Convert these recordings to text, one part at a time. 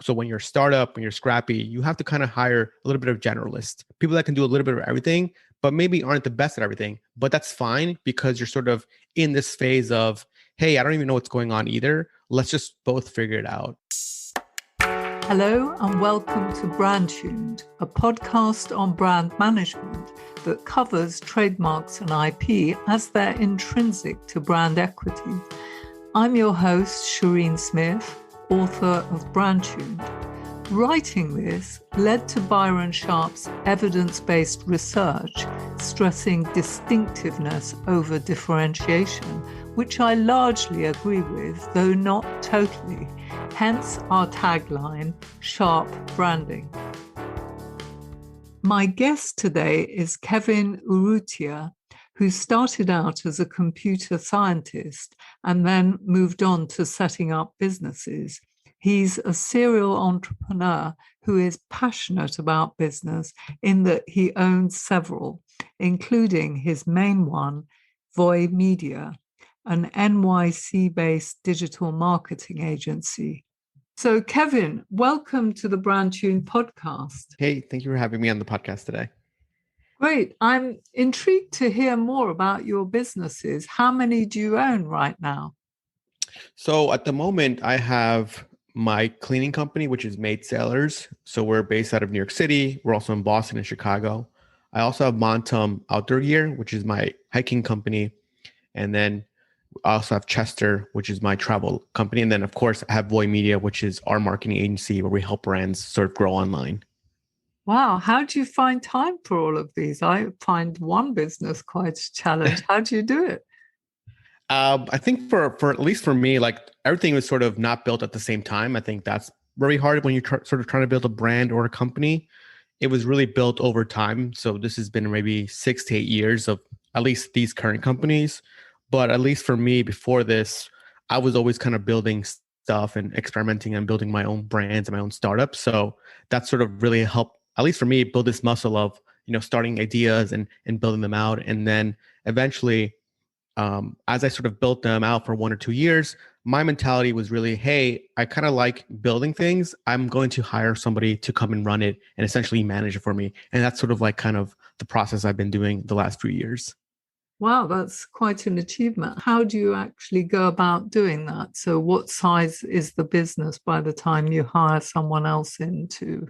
So when you're a startup, when you're scrappy, you have to kind of hire a little bit of generalists, people that can do a little bit of everything, but maybe aren't the best at everything. But that's fine because you're sort of in this phase of, hey, I don't even know what's going on either. Let's just both figure it out. Hello and welcome to Brand Tuned, a podcast on brand management that covers trademarks and IP as they're intrinsic to brand equity. I'm your host, Shireen Smith, author of Brand Tuned. Writing this led to Byron Sharp's evidence-based research, stressing distinctiveness over differentiation, which I largely agree with, though not totally. Hence our tagline, Sharp Branding. My guest today is Kevin Urrutia, who started out as a computer scientist and then moved on to setting up businesses. He's a serial entrepreneur who is passionate about business in that he owns several, including his main one, Voy Media, an NYC-based digital marketing agency. So, Kevin, welcome to the Brand Tune podcast. Hey, thank you for having me on the podcast today. Great. I'm intrigued to hear more about your businesses. How many do you own right now? So at the moment, I have my cleaning company, which is Maid Sailors. So we're based out of New York City. We're also in Boston and Chicago. I also have Montum Outdoor Gear, which is my hiking company. And then I also have Chester, which is my travel company. And then, of course, I have Voy Media, which is our marketing agency where we help brands sort of grow online. Wow. How do you find time for all of these? I find one business quite a challenge. How do you do it? I think for at least for me, like everything was sort of not built at the same time. I think that's very hard when you're sort of trying to build a brand or a company. It was really built over time. So this has been maybe 6 to 8 years of at least these current companies. But at least for me, before this, I was always kind of building stuff and experimenting and building my own brands and my own startups. So that sort of really helped, at least for me, build this muscle of, starting ideas and building them out. And then eventually, as I sort of built them out for 1 or 2 years, my mentality was really, hey, I kind of like building things. I'm going to hire somebody to come and run it and essentially manage it for me. And that's sort of like kind of the process I've been doing the last few years. Wow, that's quite an achievement. How do you actually go about doing that? So what size is the business by the time you hire someone else in to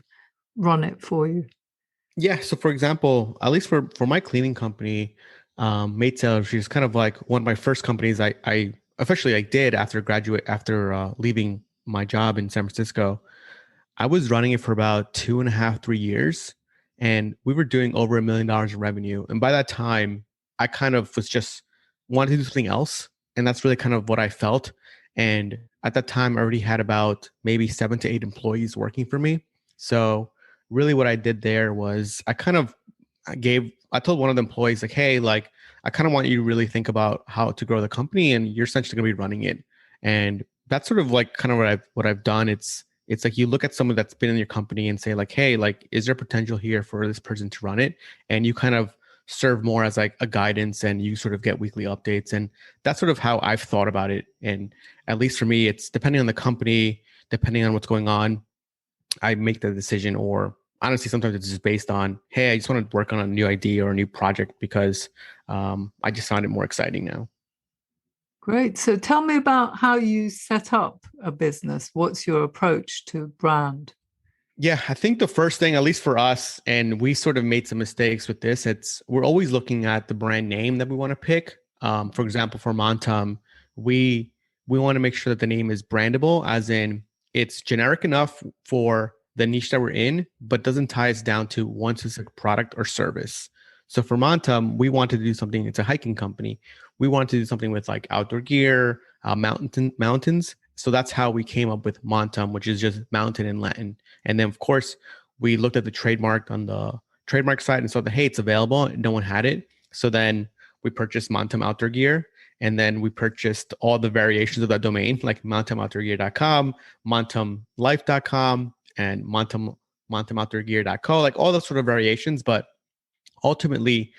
run it for you? Yeah. So for example, at least for my cleaning company, Maid Sailor, she's kind of like one of my first companies I officially did after leaving my job in San Francisco. I was running it for about 2.5, 3 years, and we were doing over $1 million in revenue. And by that time, I kind of was just wanted to do something else. And that's really kind of what I felt. And at that time, I already had about maybe 7 to 8 employees working for me. So really what I did there was I told one of the employees, like, hey, like, I kind of want you to really think about how to grow the company, and you're essentially going to be running it. And that's sort of like kind of what I've done. It's like you look at someone that's been in your company and say like, hey, like, is there potential here for this person to run it? And you kind of serve more as like a guidance, and you sort of get weekly updates. And that's sort of how I've thought about it. And at least for me, it's depending on the company, depending on what's going on, I make the decision. Or honestly, sometimes it's just based on, hey, I just want to work on a new idea or a new project because I just find it more exciting now. Great. So tell me about how you set up a business. What's your approach to brand? Yeah, I think the first thing, at least for us, and we sort of made some mistakes with this, we're always looking at the brand name that we want to pick. For example, for Montum, we want to make sure that the name is brandable, as in it's generic enough for the niche that we're in, but doesn't tie us down to one specific product or service. So for Montum, we wanted to do something, it's a hiking company. We wanted to do something with like outdoor gear, mountains. So that's how we came up with Montum, which is just mountain in Latin. And then, of course, we looked at the trademark on the trademark site and saw that, hey, it's available. No one had it. So then we purchased Montum Outdoor Gear. And then we purchased all the variations of that domain, like montumoutdoorgear.com, montumlife.com, and montumoutdoorgear.co, like all those sort of variations. But ultimately,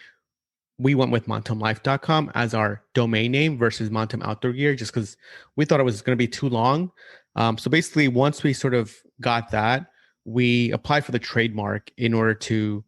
we went with montumlife.com as our domain name versus Montum Outdoor Gear, just because we thought it was going to be too long. So basically, once we sort of got that, we applied for the trademark in order to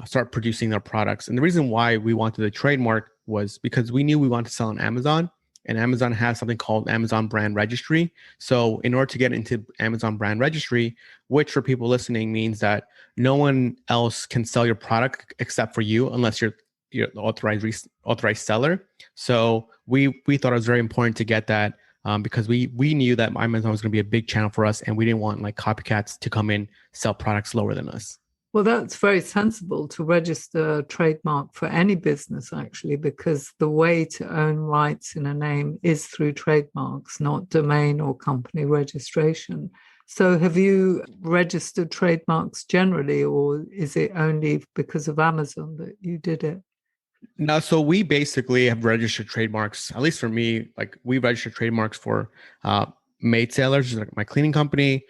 start producing our products. And the reason why we wanted the trademark was because we knew we wanted to sell on Amazon, and Amazon has something called Amazon Brand Registry. So in order to get into Amazon Brand Registry, which for people listening means that no one else can sell your product except for you, unless you're the authorized seller. So we thought it was very important to get that because we knew that Amazon was going to be a big channel for us, and we didn't want like copycats to come in sell products lower than us. Well, that's very sensible to register a trademark for any business, actually, because the way to own rights in a name is through trademarks, not domain or company registration. So, have you registered trademarks generally, or is it only because of Amazon that you did it? No, so we basically have registered trademarks. At least for me, like we registered trademarks for uh, Maid Sailors, which is like my cleaning company,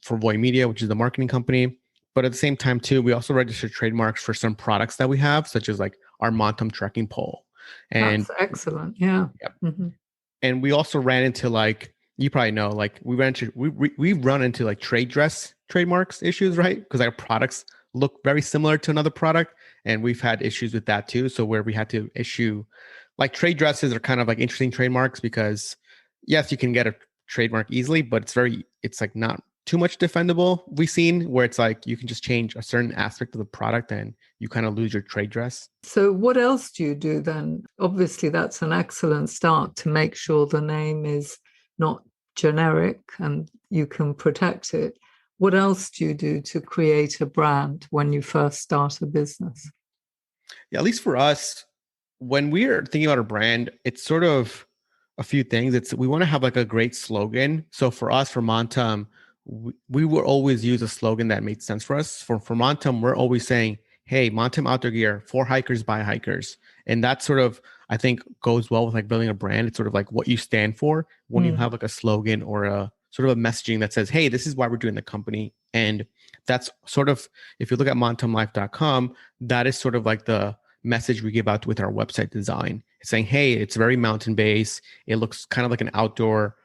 For Voy Media, which is the marketing company. But at the same time, too, we also registered trademarks for some products that we have, such as like our Montum trekking pole. And That's excellent. Yeah. yep. Mhm. And we also ran into like you probably know, like we run into like trade dress trademarks issues, right? Because our products look very similar to another product, and we've had issues with that too. So where we had to issue like trade dresses are kind of like interesting trademarks because yes, you can get a trademark easily, but it's like not too much defendable. We've seen where it's like you can just change a certain aspect of the product and you kind of lose your trade dress. So, what else do you do then? Obviously, that's an excellent start to make sure the name is not generic and you can protect it. What else do you do to create a brand when you first start a business? Yeah, at least for us, when we're thinking about a brand, it's sort of a few things. It's we want to have like a great slogan. So for us, for Montum, we will always use a slogan that made sense for us. For Montum, we're always saying, "Hey, Montum outdoor gear for hikers by hikers," and that sort of I think goes well with like building a brand. It's sort of like what you stand for when you have like a slogan or a sort of a messaging that says, "Hey, this is why we're doing the company," and that's sort of if you look at montumlife.com, that is sort of like the message we give out with our website design. It's saying, hey, it's very mountain based. It looks kind of like an outdoor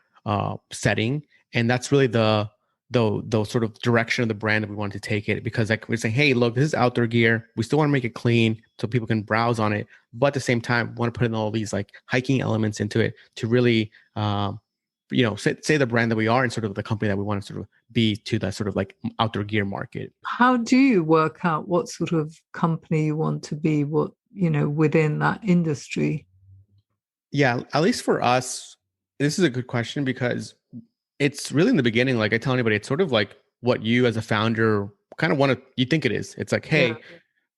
setting, and that's really the sort of direction of the brand that we want to take it. Because like we're saying, hey, look, this is outdoor gear. We still want to make it clean so people can browse on it, but at the same time, want to put in all these like hiking elements into it to really, say the brand that we are and sort of the company that we want to sort of be to that sort of like outdoor gear market. How do you work out what sort of company you want to be, within that industry? Yeah, at least for us, this is a good question because it's really in the beginning, like I tell anybody, it's sort of like what you as a founder kind of want to, you think it is. It's like, Yeah.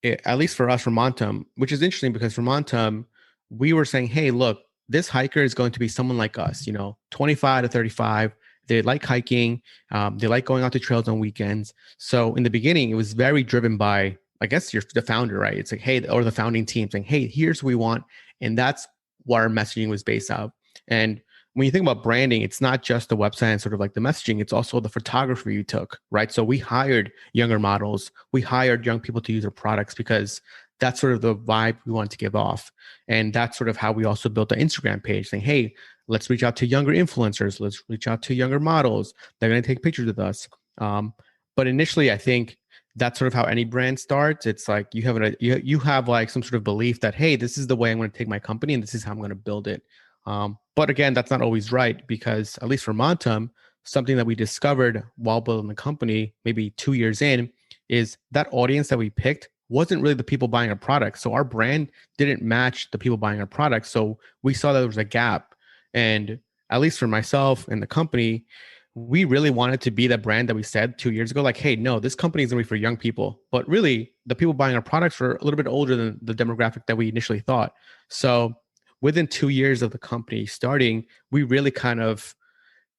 hey, at least for us from Montum, which is interesting because for Montum, we were saying, hey, look, this hiker is going to be someone like us, 25 to 35. They like hiking. They like going out to trails on weekends. So in the beginning, it was very driven by, I guess, you're the founder, right? It's like, hey, or the founding team saying, hey, here's what we want. And that's what our messaging was based out. And when you think about branding, it's not just the website and sort of like the messaging, it's also the photography you took, right? So we hired younger models, we hired young people to use our products because that's sort of the vibe we wanted to give off. And that's sort of how we also built the Instagram page saying, hey, let's reach out to younger influencers, let's reach out to younger models. They're going to take pictures with us. But initially, I think that's sort of how any brand starts. It's like you have like some sort of belief that, hey, this is the way I'm going to take my company and this is how I'm going to build it. But again, that's not always right because at least for Montum, something that we discovered while building the company, maybe 2 years in, is that audience that we picked wasn't really the people buying our products. So our brand didn't match the people buying our products. So we saw that there was a gap. And at least for myself and the company, we really wanted to be that brand that we said 2 years ago, like, hey, no, this company is going to be for young people. But really, the people buying our products were a little bit older than the demographic that we initially thought. So within 2 years of the company starting, we really kind of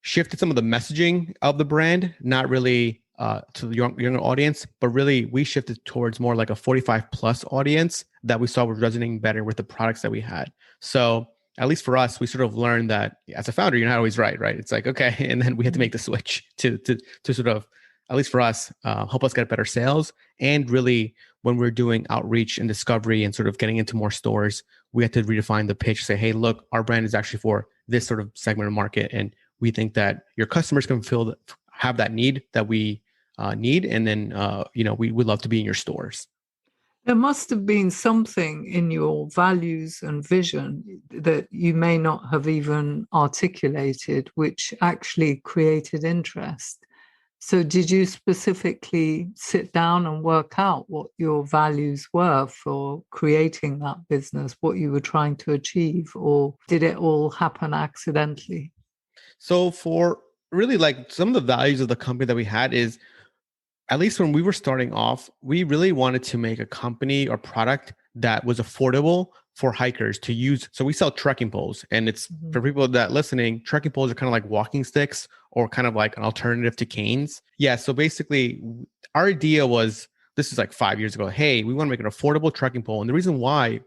shifted some of the messaging of the brand, not really to the younger audience, but really we shifted towards more like a 45 plus audience that we saw was resonating better with the products that we had. So at least for us, we sort of learned that as a founder, you're not always right, right? It's like, okay. And then we had to make the switch to sort of, at least for us, help us get better sales. And really, when we're doing outreach and discovery and sort of getting into more stores, we had to redefine the pitch, say, hey, look, our brand is actually for this sort of segment of market. And we think that your customers can have that need that we need. And then, we would love to be in your stores. There must have been something in your values and vision that you may not have even articulated, which actually created interest. So, did you specifically sit down and work out what your values were for creating that business, what you were trying to achieve, or did it all happen accidentally? So for really like some of the values of the company that we had is, at least when we were starting off, we really wanted to make a company or product that was affordable for hikers to use. So we sell trekking poles, and it's Mhm. for people that listening, trekking poles are kind of like walking sticks or kind of like an alternative to canes. Yeah. So basically, our idea was, this is like 5 years ago. Hey, we want to make an affordable trekking pole, and the reason why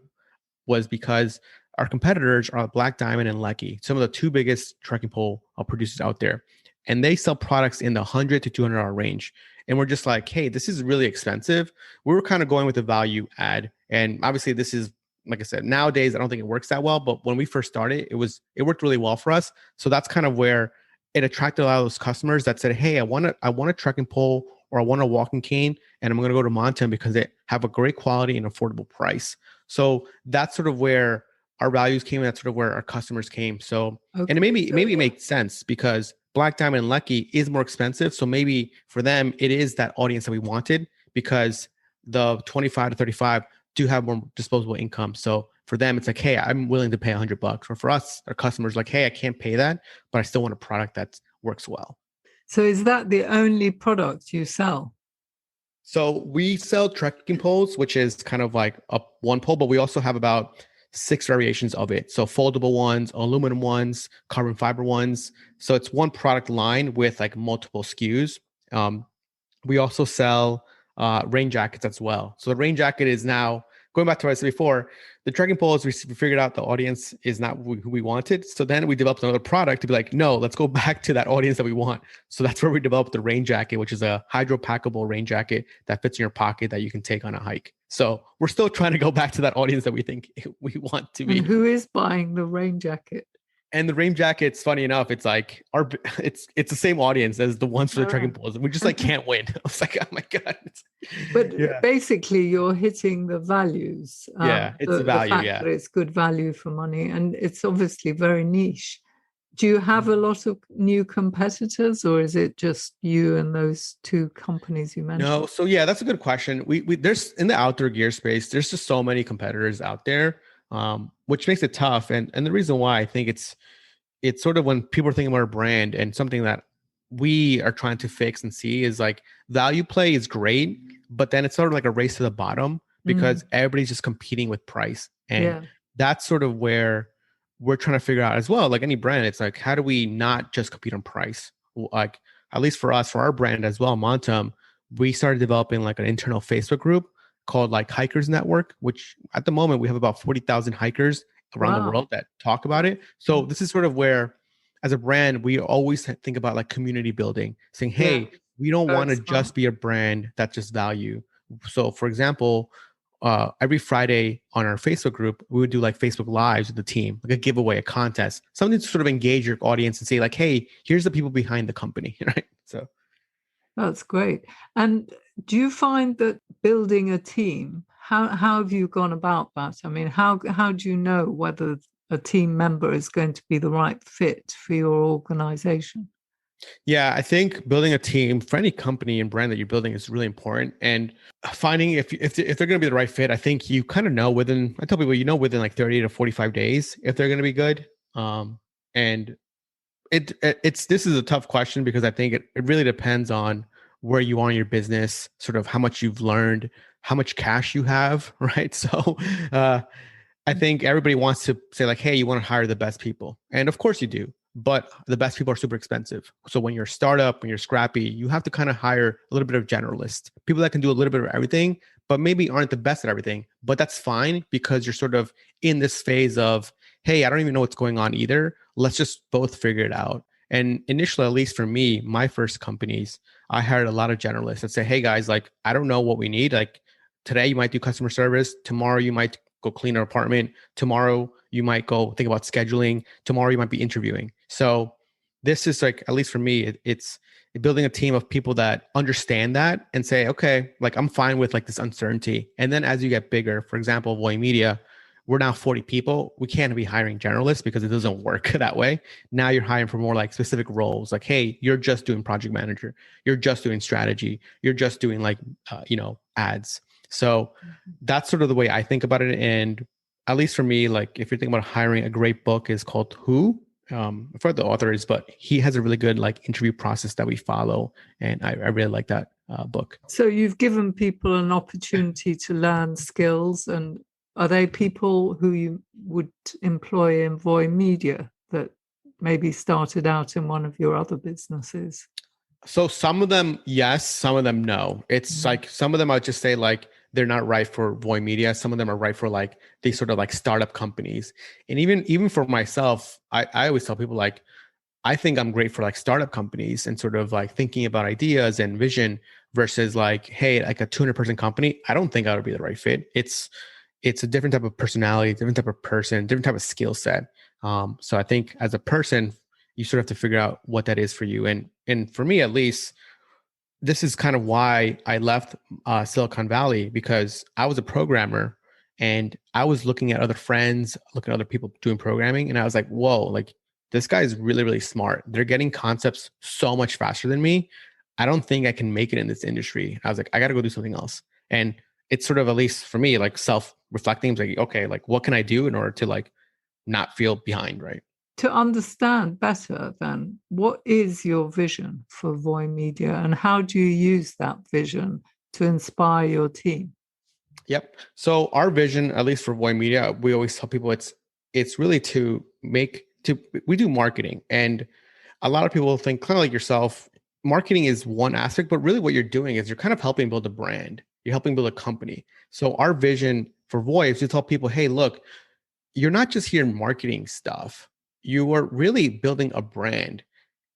was because our competitors are Black Diamond and Lecky, some of the two biggest trekking pole producers out there. And they sell products in the $100 to $200 range. And we're just like, hey, this is really expensive. We were kind of going with the value add. And obviously, this is, like I said, nowadays, I don't think it works that well. But when we first started, it worked really well for us. So that's kind of where it attracted a lot of those customers that said, hey, I want a trekking pole, or I want a walking cane, and I'm going to go to Mountain because they have a great quality and affordable price. So that's sort of where our values came, and that's sort of where our customers came. So, and Okay, maybe it makes sense because Black Diamond and Lucky is more expensive. So maybe for them, it is that audience that we wanted, because the 25 to 35 do have more disposable income. So for them, it's like, hey, I'm willing to pay $100. Or for us, our customers like, hey, I can't pay that, but I still want a product that works well. so is that the only product you sell? So we sell trekking poles, which is kind of like a one pole, but we also have about six variations of it. So foldable ones, aluminum ones, carbon fiber ones. So it's one product line with like multiple SKUs. Um, we also sell rain jackets as well. So the rain jacket is now, going back to what I said before, the trekking poles, we figured out the audience is not who we wanted. So then we developed another product to be like, no, let's go back to that audience that we want. So that's where we developed the rain jacket, which is a hydro packable rain jacket that fits in your pocket that you can take on a hike. So we're still trying to go back to that audience that we think we want to And be. who is buying the rain jacket? And the rain jackets, funny enough, it's like it's the same audience as the ones for the Ah. trekking poles. We just like can't win. I was like, oh my god. But Yeah. basically, you're hitting the values, Yeah, it's the the value. fact Yeah. that it's good value for money, and it's obviously very niche. Do you have a lot of new competitors, or is it just you and those two companies you mentioned? No, so yeah, that's a good question. We there's in the outdoor gear space, there's just so many competitors out there, which makes it tough. And the reason why I think it's sort of when people are thinking about a brand, and something that we are trying to fix and see is like, value play is great, but then it's sort of like a race to the bottom Mm, because everybody's just competing with price. And yeah. that's sort of where we're trying to figure out as well. Like any brand, it's like, how do we not just compete on price? Like, at least for us, for our brand as well, Montum, we started developing like an internal Facebook group called like Hikers Network, which at the moment we have about 40,000 hikers around the Wow. world that talk about it. So Mm, this is sort of where, as a brand, we always think about like community building, saying, yeah. hey, we don't Very want to smart. just be a brand that just value. So for example, every Friday on our Facebook group, we would do like Facebook Lives with the team, like a giveaway, a contest, something to sort of engage your audience and say like, hey, here's the people behind the company, right? So That's great. And do you find that building a team, how have you gone about that? I mean, how do you know whether a team member is going to be the right fit for your organization? yeah, I think building a team for any company and brand that you're building is really important. And finding if they're going to be the right fit, I think you kind of know within. I tell people, within like 30 to 45 days if they're going to be good. And it's this is a tough question because I think it really depends on where you are in your business, sort of how much you've learned, how much cash you have, right? So uh, I think everybody wants to say like, hey, you want to hire the best people. And of course you do. But the best people are super expensive. So when you're a startup, when you're scrappy, you have to kind of hire a little bit of generalists, people that can do a little bit of everything, but maybe aren't the best at everything. But that's fine because you're sort of in this phase of, hey, I don't even know what's going on either. Let's just both figure it out. And initially, at least for me, my first companies, I hired a lot of generalists that say, hey guys, like, I don't know what we need. Like today you might do customer service. Tomorrow you might go clean an apartment. Tomorrow you might go think about scheduling. Tomorrow you might be interviewing. So this is like, at least for me, it's building a team of people that understand that and say, okay, like I'm fine with like this uncertainty. And then as you get bigger, for example, Voy Media, we're now 40 people. We can't be hiring generalists because it doesn't work that way. Now you're hiring for more like specific roles. Like, hey, you're just doing project manager. You're just doing strategy. You're just doing like, ads. So that's sort of the way I think about it. And at least for me, like if you're thinking about hiring, a great book is called Who. I forgot the author is, but he has a really good like interview process that we follow, and I really like that book. So you've given people an opportunity to learn skills, and are they people who you would employ in Voy Media that maybe started out in one of your other businesses? So some of them, yes, some of them, no. It's like some of them I'll just say like they're not right for Voy Media. Some of them are right for like these sort of like startup companies. And even for myself, I always tell people like I think I'm great for like startup companies and sort of like thinking about ideas and vision versus like, hey, like a 200-person company. I don't think I would be the right fit. It's a different type of personality, different type of person, different type of skill set. So I think as a person, you sort of have to figure out what that is for you. And for me, at least, this is kind of why I left Silicon Valley, because I was a programmer and I was looking at other friends, looking at other people doing programming. And I was like, whoa, like this guy is really, really smart. They're getting concepts so much faster than me. I don't think I can make it in this industry. I was like, I got to go do something else. And it's sort of, at least for me, like self-reflecting. It's like, okay, like what can I do in order to like not feel behind, right? To understand better, then, what is your vision for Voy Media and how do you use that vision to inspire your team? Yep. So our vision, at least for Voy Media, we always tell people it's really to make to we do marketing, and a lot of people think kind of like yourself, marketing is one aspect, but really what you're doing is you're kind of helping build a brand. You're helping build a company. So our vision for Voy is to tell people, hey, look, you're not just here marketing stuff. You are really building a brand,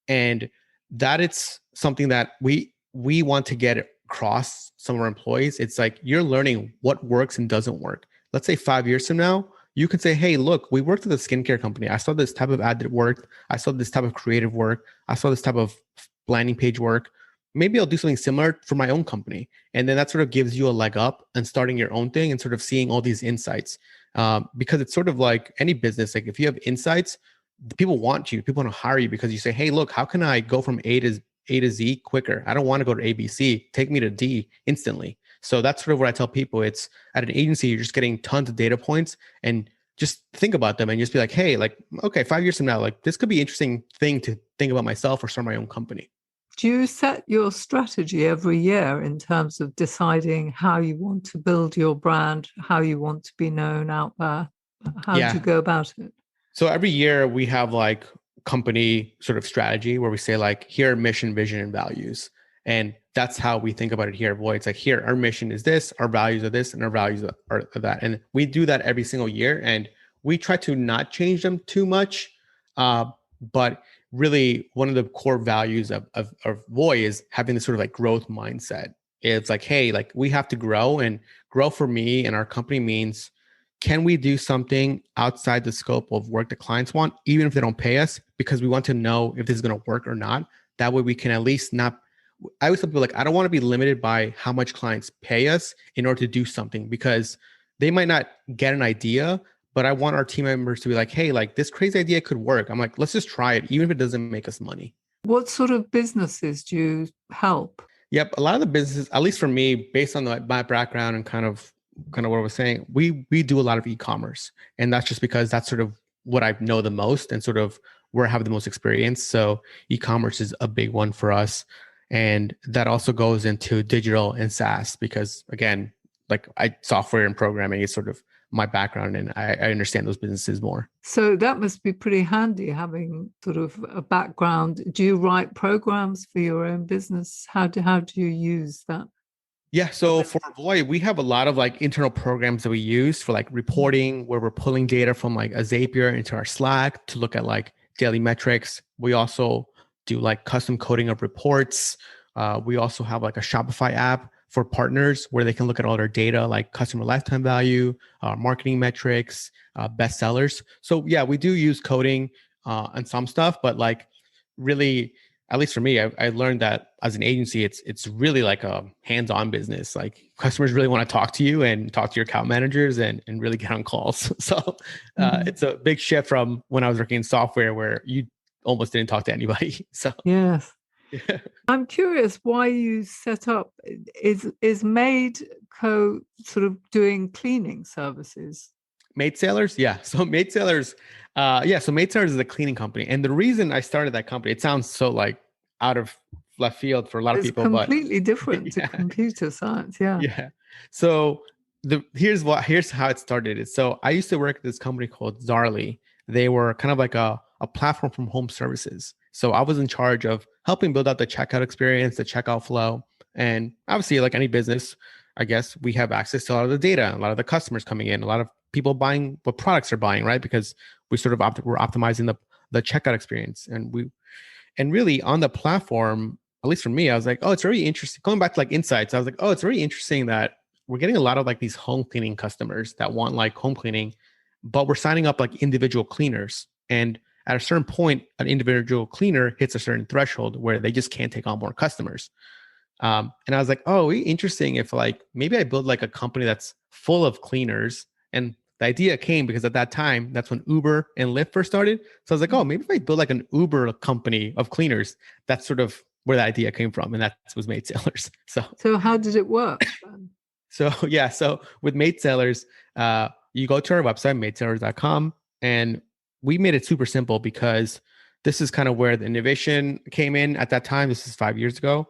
and that it's something that we want to get across some of our employees. It's like you're learning what works and doesn't work. Let's say 5 years from now, you can say, hey, look, we worked with a skincare company. I saw this type of ad that worked. I saw this type of creative work. I saw this type of landing page work. Maybe I'll do something similar for my own company. And then that sort of gives you a leg up and starting your own thing and sort of seeing all these insights. Because it's sort of like any business. Like if you have insights, the people want you. People want to hire you because you say, hey, look, how can I go from A to Z quicker? I don't want to go to ABC. Take me to D instantly. So that's sort of what I tell people. It's at an agency, you're just getting tons of data points and just think about them and just be like, hey, like, okay, 5 years from now, like this could be an interesting thing to think about myself or start my own company. Do you set your strategy every year in terms of deciding how you want to build your brand, how you want to be known out there? How do you Yeah. go about it? So every year we have like company sort of strategy where we say like, here are mission, vision, and values. And that's how we think about it here at Voy. It's like, here, our mission is this, our values are this, and our values are that. And we do that every single year. And we try to not change them too much. But really, one of the core values of Voy is having this sort of like growth mindset. It's like, hey, like we have to grow, and grow for me and our company means, can we do something outside the scope of work the clients want, even if they don't pay us, because we want to know if this is going to work or not. That way we can at least not, I always tell people like, I don't want to be limited by how much clients pay us in order to do something, because they might not get an idea, but I want our team members to be like, hey, like this crazy idea could work. I'm like, let's just try it, even if it doesn't make us money. What sort of businesses do you help? Yep. A lot of the businesses, at least for me, based on my background and kind of what I was saying, we do a lot of e-commerce, and that's just because that's sort of what I know the most and sort of where I have the most experience. So e-commerce is a big one for us, and that also goes into digital and SaaS because again, like software and programming is sort of my background, and I understand those businesses more. So that must be pretty handy having sort of a background. Do you write programs for your own business? How do you use that? Yeah, so for Voy, we have a lot of like internal programs that we use for like reporting, where we're pulling data from like a Zapier into our Slack to look at like daily metrics. We also do like custom coding of reports. We also have like a Shopify app for partners where they can look at all their data, like customer lifetime value, marketing metrics, best sellers. So yeah, we do use coding and some stuff, but like really, at least for me, I learned that as an agency, it's really like a hands-on business. Like customers really want to talk to you and talk to your account managers and really get on calls. So Mhm. it's a big shift from when I was working in software where you almost didn't talk to anybody. So Yes. yeah. I'm curious why you set up is Maid Co sort of doing cleaning services? Maid Sailors, yeah. So Maid Sailors, so Maid Sailors is a cleaning company, and the reason I started that company, it sounds so like out of left field for a lot of It's people, but completely different to yeah, computer science. Yeah. yeah. So here's how it started. So I used to work at this company called Zarly. They were kind of like a platform from home services. So I was in charge of helping build out the checkout experience, the checkout flow, and obviously, like any business, I guess we have access to a lot of the data, a lot of the customers coming in, a lot of people buying what products they're buying, right? Because we sort of we're optimizing the checkout experience, and really on the platform, at least for me, I was like, oh, it's very interesting. Going back to like insights, I was like, oh, it's very interesting that we're getting a lot of like these home cleaning customers that want like home cleaning, but we're signing up like individual cleaners. And at a certain point, an individual cleaner hits a certain threshold where they just can't take on more customers. And I was like, oh, interesting. If like maybe I build like a company that's full of cleaners. And the idea came because at that time, that's when Uber and Lyft first started. So I was like, oh, maybe if I build like an Uber company of cleaners, that's sort of where the idea came from. And that was Maid Sailors. So So how did it work then? so yeah, so with Maid Sailors, you go to our website, maidsailors.com, and we made it super simple because this is kind of where the innovation came in at that time. This is 5 years ago.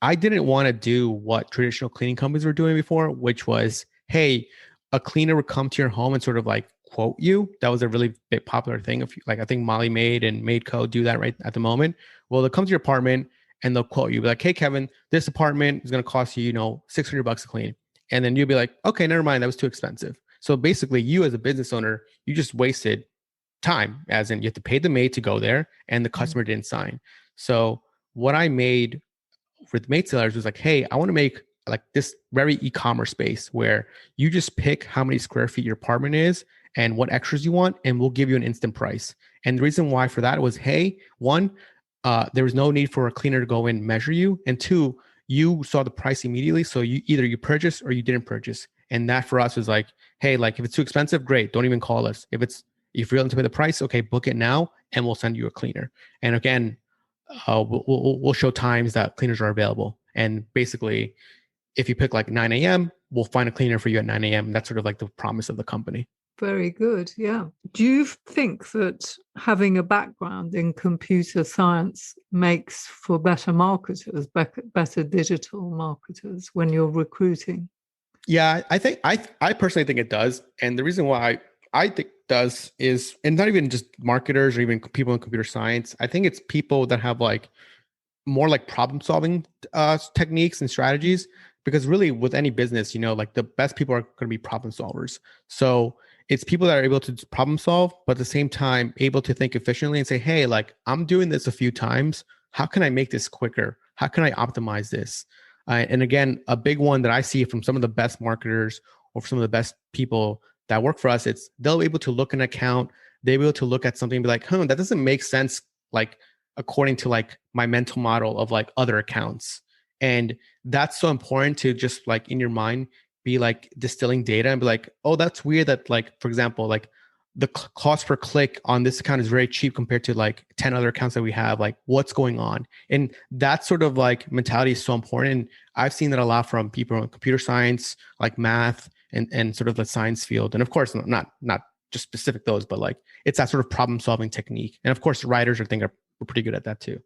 I didn't want to do what traditional cleaning companies were doing before, which was, hey, a cleaner would come to your home and sort of like quote you. That was a really big popular thing. If you, like, I think Molly Maid and Maid Co do that right at the moment. Well, they'll come to your apartment and they'll quote you, be like, hey, Kevin, this apartment is going to cost you, $600 to clean. And then you'll be like, okay, never mind. That was too expensive. So basically, you as a business owner, you just wasted time, as in you have to pay the maid to go there and the Mm. customer didn't sign. So what I made with maid sellers was like, hey, I want to make like this very e-commerce space where you just pick how many square feet your apartment is and what extras you want, and we'll give you an instant price. And the reason why for that was, hey, one, there was no need for a cleaner to go in and measure you, and two, you saw the price immediately, so you either you purchase or you didn't purchase. And that for us was like, hey, like if it's too expensive, great, don't even call us. If you're willing to pay the price, okay, book it now, and we'll send you a cleaner. And again, we'll show times that cleaners are available. And basically, if you pick like 9 a.m., we'll find a cleaner for you at 9 a.m. That's sort of like the promise of the company. Very good. Yeah. Do you think that having a background in computer science makes for better marketers, better digital marketers when you're recruiting? Yeah, I think I personally think it does. And the reason why I think it does is, and not even just marketers or even people in computer science. I think it's people that have like more like problem solving techniques and strategies, because really with any business, like the best people are going to be problem solvers. So it's people that are able to problem solve, but at the same time able to think efficiently and say, hey, like I'm doing this a few times, how can I make this quicker, how can I optimize this? And again, a big one that I see from some of the best marketers or some of the best people that work for us, it's they'll be able to look an account, they'll be able to look at something and be like, that doesn't make sense, like according to like my mental model of like other accounts. And that's so important to just like in your mind be like distilling data and be like, oh, that's weird that, like, for example, like the cost per click on this account is very cheap compared to like 10 other accounts that we have. Like, what's going on? And that sort of like mentality is so important. And I've seen that a lot from people in computer science, like math, and sort of the science field. And of course, not just specific those, but like it's that sort of problem solving technique. And of course, writers are think are we're pretty good at that too.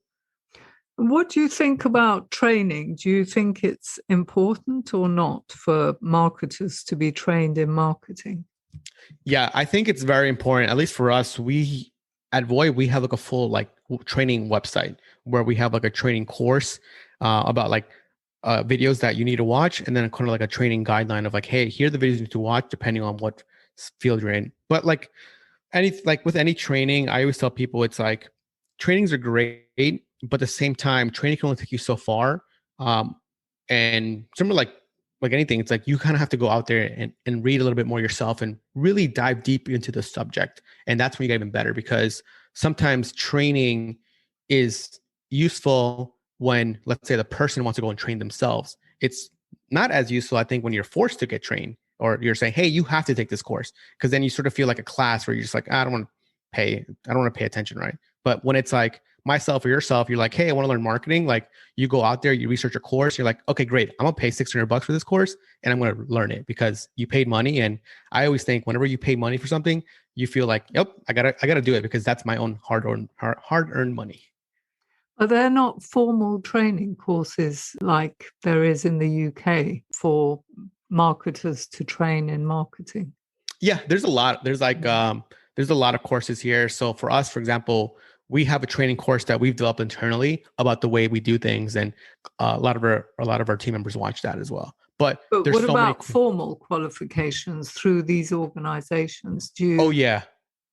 What do you think about training? Do you think it's important or not for marketers to be trained in marketing? Yeah, I think it's very important. At least for us, we at Voy we have like a full like training website where we have like a training course about like videos that you need to watch, and then kind of like a training guideline of like, hey, here are the videos you need to watch depending on what field you're in. But like with any training, I always tell people it's like trainings are great, but at the same time, training can only take you so far. Um, and similar like anything, it's like you kind of have to go out there and read a little bit more yourself and really dive deep into the subject. And that's when you get even better, because sometimes training is useful when, let's say, the person wants to go and train themselves. It's not as useful, I think, when you're forced to get trained or you're saying, hey, you have to take this course, because then you sort of feel like a class where you're just like, I don't want to pay attention, right? But when it's like myself or yourself, you're like, hey, I want to learn marketing. Like you go out there, you research a course, you're like, okay, great. I'm gonna pay $600 for this course and I'm gonna learn it because you paid money. And I always think whenever you pay money for something, you feel like, yep, I gotta do it because that's my own hard-earned money. Are there not formal training courses like there is in the UK for marketers to train in marketing? Yeah, there's a lot. There's a lot of courses here. So for us, for example, we have a training course that we've developed internally about the way we do things, and a lot of our team members watch that as well. But But there's what so many. about formal qualifications through these organizations? Do Oh you? yeah,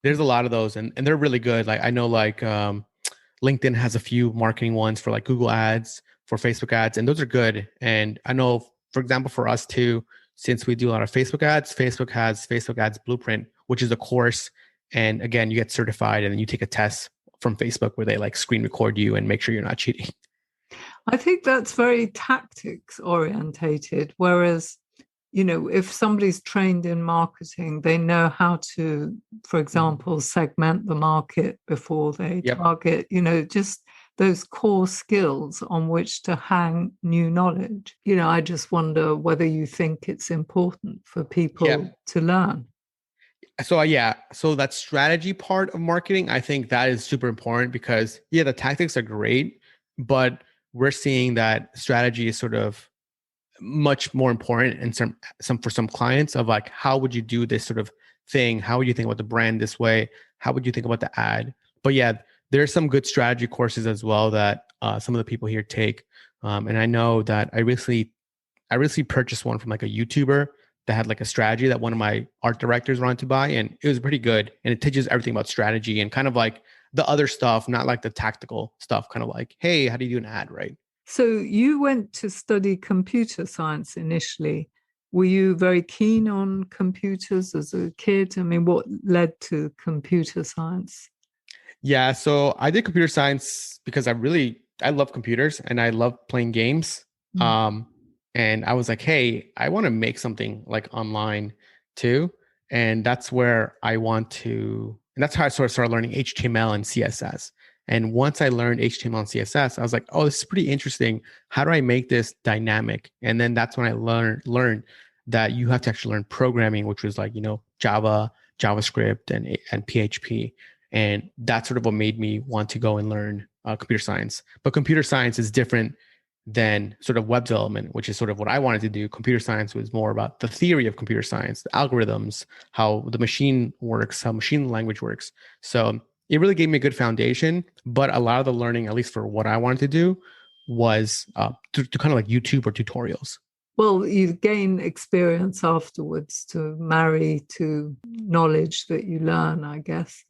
there's a lot of those, and they're really good. Like I know, like LinkedIn has a few marketing ones for like Google ads, for Facebook ads, and those are good. And I know, for example, for us too, since we do a lot of Facebook ads, Facebook has Facebook Ads Blueprint, which is a course. And again, you get certified and then you take a test from Facebook where they like screen record you and make sure you're not cheating. I think that's very tactics orientated, whereas if somebody's trained in marketing, they know how to, for example, segment the market before they Yep. target, just those core skills on which to hang new knowledge. I just wonder whether you think it's important for Yeah. people to learn. So yeah, so that strategy part of marketing, I think that is super important because yeah, the tactics are great, but we're seeing that strategy is sort of much more important in some for some clients of like, how would you do this sort of thing? How would you think about the brand this way? How would you think about the ad? But yeah, there's some good strategy courses as well that some of the people here take. And I know that I recently purchased one from like a YouTuber that had like a strategy that one of my art directors wanted to buy, and it was pretty good. And it teaches everything about strategy and kind of like the other stuff, not like the tactical stuff. Kind of like, hey, how do you do an ad, right? So you went to study computer science initially. Were you very keen on computers as a kid? I mean, what led to computer science? Yeah, so I did computer science because I love computers and I love playing games. Mm. Um, and I was like, hey, I want to make something like online too. And that's where I want to, and that's how I sort of started learning HTML and CSS. And once I learned HTML and CSS, I was like, oh, this is pretty interesting. How do I make this dynamic? And then that's when I learned that you have to actually learn programming, which was like, Java, JavaScript, and PHP. And that's sort of what made me want to go and learn computer science. But computer science is different than sort of web development, which is sort of what I wanted to do. Computer science was more about the theory of computer science, the algorithms, how the machine works, how machine language works. So it really gave me a good foundation. But a lot of the learning, at least for what I wanted to do, was to kind of like YouTube or tutorials. Well, you gain experience afterwards to marry to knowledge that you learn, I guess.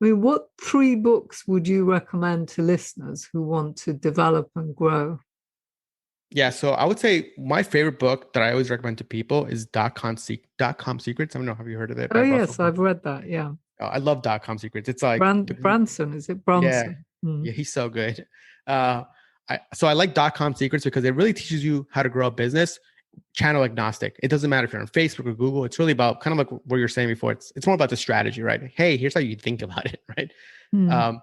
I mean, what three books would you recommend to listeners who want to develop and grow? Yeah, so I would say my favorite book that I always recommend to people is dot com Secrets. I don't know, have you heard of it Oh, by Russell? yes, I've read that. Yeah. I love dot com Secrets. It's like, Branson, is it yeah, Bronson? Hmm. yeah, he's so good. Uh, so I like dot com Secrets because it really teaches you how to grow a business channel agnostic. It doesn't matter if you're on Facebook or Google. It's really about kind of like what you're saying before. It's more about the strategy, right? Hey, here's how you think about it, right? Hmm. Um,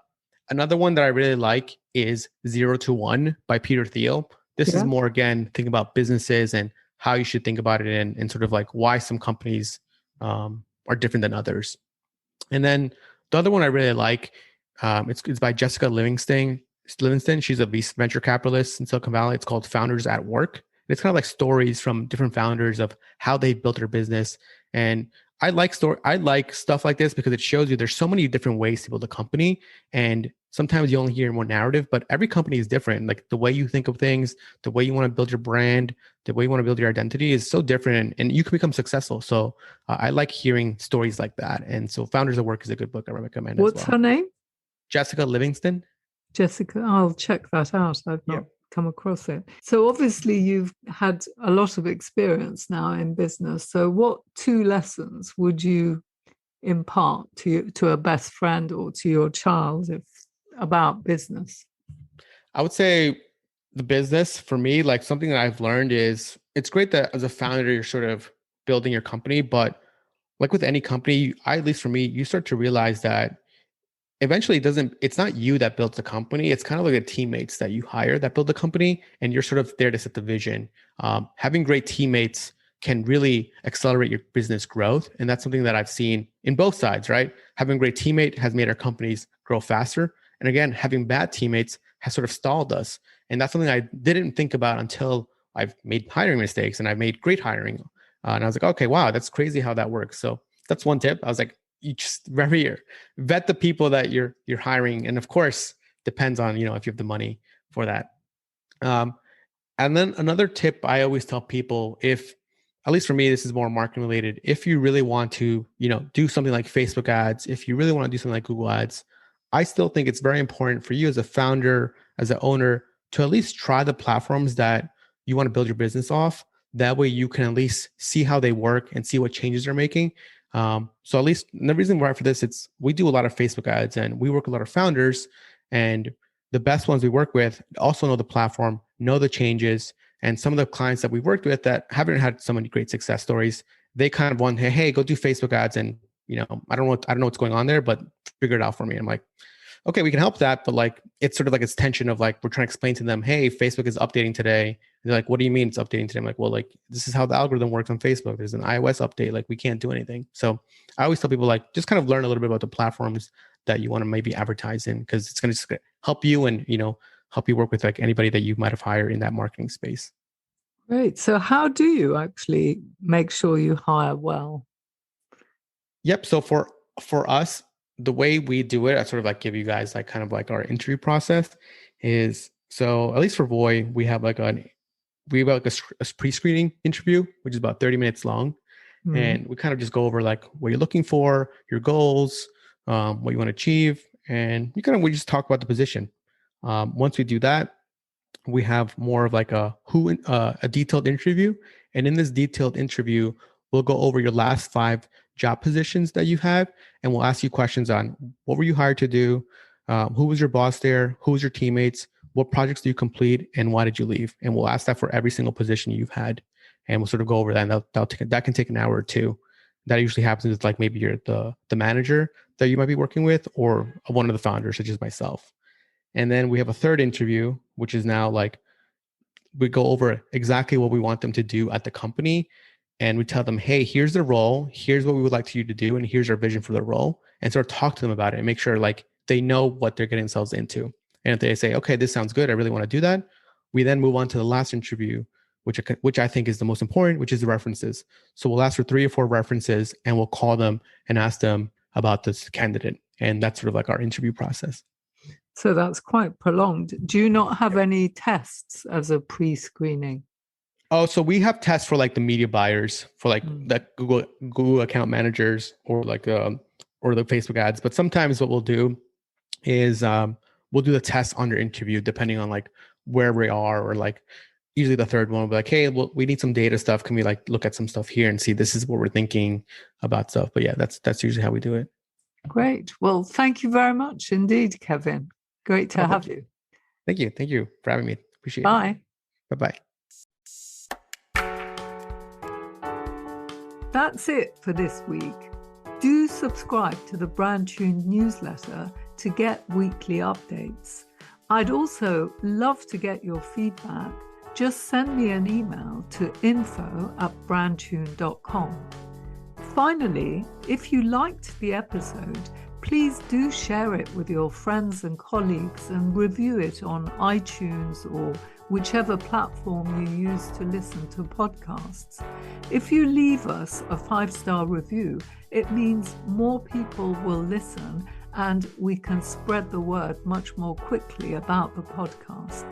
Another one that I really like is Zero to One by Peter Thiel. This is Yeah. more, again, thinking about businesses and how you should think about it, and sort of like why some companies are different than others. And then the other one I really like, it's by Jessica Livingston. Livingston. She's a venture capitalist in Silicon Valley. It's called Founders at Work. It's kind of like stories from different founders of how they built their business. And I like stuff like this because it shows you there's so many different ways to build a company. And sometimes you only hear one narrative, but every company is different. Like the way you think of things, the way you want to build your brand, the way you want to build your identity is so different, and you can become successful. So I like hearing stories like that. And so Founders at Work is a good book I recommend as What's well. her name? Jessica Livingston. Jessica. I'll check that out. I've not Yep. come across it. So obviously you've had a lot of experience now in business. So what two lessons would you impart to a best friend or to your child if about business? I would say the business for me, like something that I've learned is it's great that as a founder, you're sort of building your company, but like with any company, at least for me, you start to realize that eventually it's not you that builds the company. It's kind of like the teammates that you hire that build the company, and you're sort of there to set the vision. Having great teammates can really accelerate your business growth. And that's something that I've seen in both sides, right? Having a great teammate has made our companies grow faster. And again, having bad teammates has sort of stalled us. And that's something I didn't think about until I've made hiring mistakes and I've made great hiring. And I was like, okay, wow, that's crazy how that works. So that's one tip. I was like, you just vet the people that you're hiring. And of course, depends on, if you have the money for that. And then another tip I always tell people, if at least for me, this is more marketing related. If you really want to, do something like Facebook ads, if you really want to do something like Google ads, I still think it's very important for you as a founder, as an owner, to at least try the platforms that you want to build your business off. That way you can at least see how they work and see what changes they're making. So at least the reason why for this, we do a lot of Facebook ads and we work with a lot of founders, and the best ones we work with also know the platform, know the changes. And some of the clients that we worked with that haven't had so many great success stories, they kind of want, hey, go do Facebook ads. And, I don't know what's going on there, but figure it out for me. I'm like, okay, we can help that. But like, it's sort of like this tension of like, we're trying to explain to them, hey, Facebook is updating today. And they're like, what do you mean it's updating today? I'm like, well, like, this is how the algorithm works on Facebook. There's an iOS update. Like, we can't do anything. So I always tell people, like, just kind of learn a little bit about the platforms that you want to maybe advertise in, because it's going to help you and, help you work with like anybody that you might have hired in that marketing space. Great. So how do you actually make sure you hire well? Yep. So for us, the way we do it, I sort of like give you guys like kind of like our interview process is, so at least for Voy, we have like a pre-screening interview, which is about 30 minutes long. And we kind of just go over like what you're looking for, your goals, what you want to achieve. And we just talk about the position. Once we do that, we have more of like a detailed interview. And in this detailed interview, we'll go over your last 5 job positions that you have. And we'll ask you questions on what were you hired to do? Who was your boss there? Who was your teammates? What projects do you complete? And why did you leave? And we'll ask that for every single position you've had. And we'll sort of go over that. And that can take an hour or two. That usually happens with like maybe you're the manager that you might be working with, or one of the founders, such as myself. And then we have a third interview, which is now like we go over exactly what we want them to do at the company. And we tell them, hey, here's the role. Here's what we would like you to do. And here's our vision for the role. And sort of talk to them about it and make sure like they know what they're getting themselves into. And if they say, okay, this sounds good, I really want to do that, we then move on to the last interview, which I think is the most important, which is the references. So we'll ask for 3 or 4 references and we'll call them and ask them about this candidate. And that's sort of like our interview process. So that's quite prolonged. Do you not have any tests as a pre-screening? Oh, so we have tests for like the media buyers, for like the Google account managers, or like or the Facebook ads. But sometimes what we'll do is we'll do the test on your interview, depending on like where we are, or like usually the third one will be like, hey, well, we need some data stuff. Can we like look at some stuff here and see this is what we're thinking about stuff? But yeah, that's usually how we do it. Great. Well, thank you very much indeed, Kevin. Great to have you. Thank you. Thank you for having me. Appreciate it. Bye. Bye-bye. That's it for this week. Do subscribe to the Brand Tuned newsletter to get weekly updates. I'd also love to get your feedback. Just send me an email to info@brandtune.com. Finally, if you liked the episode, please do share it with your friends and colleagues and review it on iTunes or whichever platform you use to listen to podcasts. If you leave us a 5-star review, it means more people will listen and we can spread the word much more quickly about the podcast.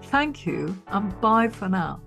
Thank you and bye for now.